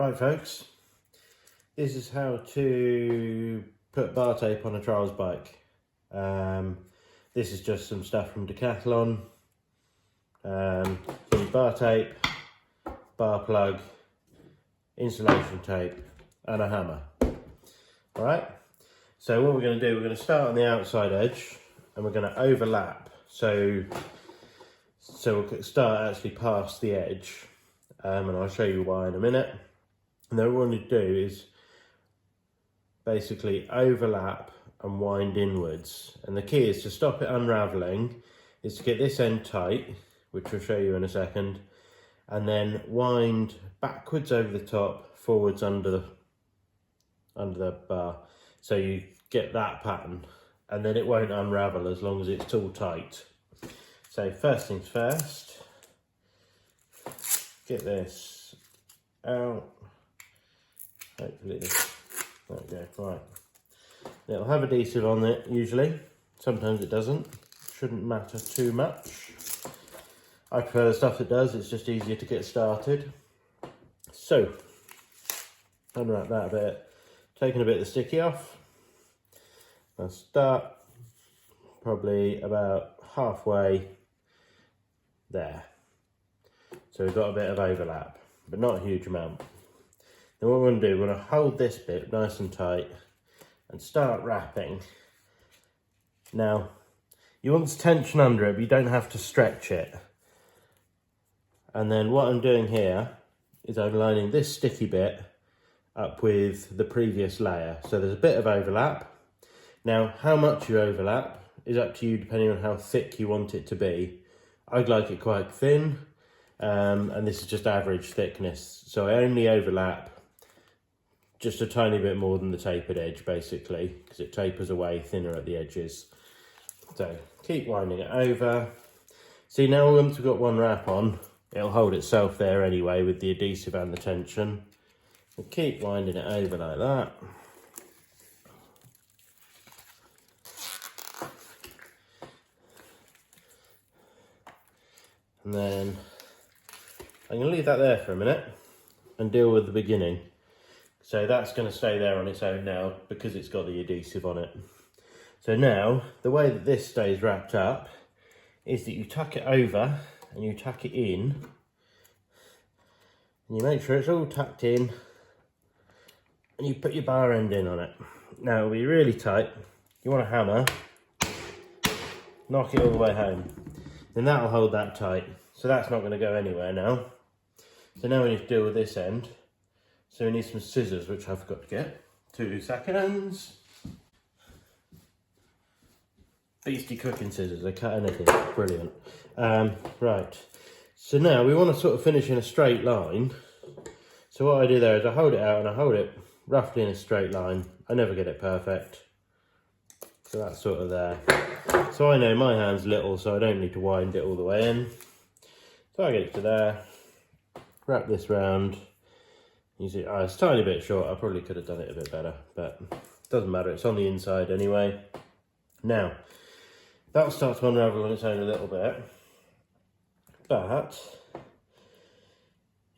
Right folks, this is how to put bar tape on a trials bike. This is just some stuff from Decathlon. You need bar tape, bar plug, insulation tape and a hammer. Alright, so what we're going to do, we're going to start on the outside edge and we're going to overlap. So we'll start actually past the edge, and I'll show you why in a minute. And then what we want to do is basically overlap and wind inwards. And the key is to stop it unravelling, is to get this end tight, which I'll show you in a second, and then wind backwards over the top, forwards under the bar. So you get that pattern, and then it won't unravel as long as it's all tight. So first things first, get this out. Hopefully this, there we go, right. It'll have adhesive on it usually, sometimes it doesn't, shouldn't matter too much. I prefer the stuff that does, it's just easier to get started. So, unwrap that a bit, taking a bit of the sticky off. I'll start probably about halfway there. So we've got a bit of overlap, but not a huge amount. Then what we're going to do, we're going to hold this bit nice and tight and start wrapping. Now, you want tension under it, but you don't have to stretch it. And then what I'm doing here is I'm lining this sticky bit up with the previous layer. So there's a bit of overlap. Now, how much you overlap is up to you depending on how thick you want it to be. I'd like it quite thin, and this is just average thickness. So I only overlap just a tiny bit more than the tapered edge, basically, because it tapers away thinner at the edges. So keep winding it over. See, now once we've got one wrap on, it'll hold itself there anyway with the adhesive and the tension. And keep winding it over like that. And then I'm going to leave that there for a minute and deal with the beginning. So that's going to stay there on its own now because it's got the adhesive on it. So now, the way that this stays wrapped up is that you tuck it over and you tuck it in. And you make sure it's all tucked in and you put your bar end in on it. Now it'll be really tight. You want a hammer, knock it all the way home. Then that'll hold that tight. So that's not going to go anywhere now. So now we need to deal with this end. So we need some scissors, which I forgot to get. 2 seconds. Beastie cooking scissors, they cut anything, brilliant. Right, so now we want to sort of finish in a straight line. So what I do there is I hold it out and I hold it roughly in a straight line. I never get it perfect. So that's sort of there. So I know my hand's little, so I don't need to wind it all the way in. So I get it to there, wrap this round. You see, it's a tiny bit short. I probably could have done it a bit better, but it doesn't matter. It's on the inside anyway. Now, that'll start to unravel on its own a little bit. But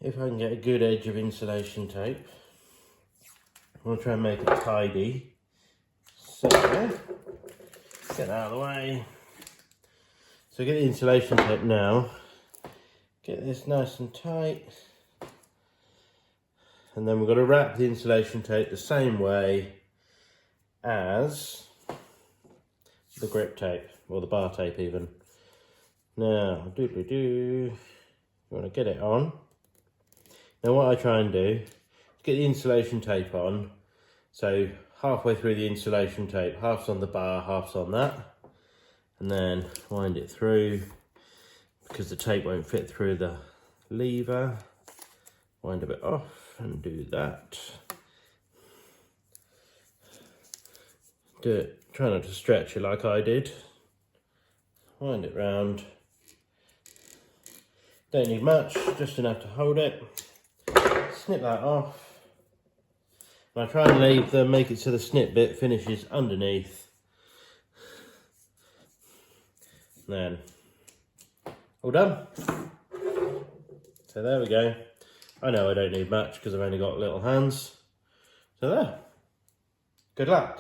if I can get a good edge of insulation tape, I'm going to try and make it tidy. So, get that out of the way. So get the insulation tape now. Get this nice and tight. And then we're going to wrap the insulation tape the same way as the grip tape, or the bar tape even. Now, you want to get it on. Now what I try and do is get the insulation tape on. So halfway through the insulation tape, half's on the bar, half's on that. And then wind it through, because the tape won't fit through the lever. Wind a bit off and do that. Do it, try not to stretch it like I did. Wind it round. Don't need much, just enough to hold it. Snip that off. And I try and make it so the snip bit finishes underneath. Then, all done. So there we go. I know I don't need much because I've only got little hands. So there. Good luck.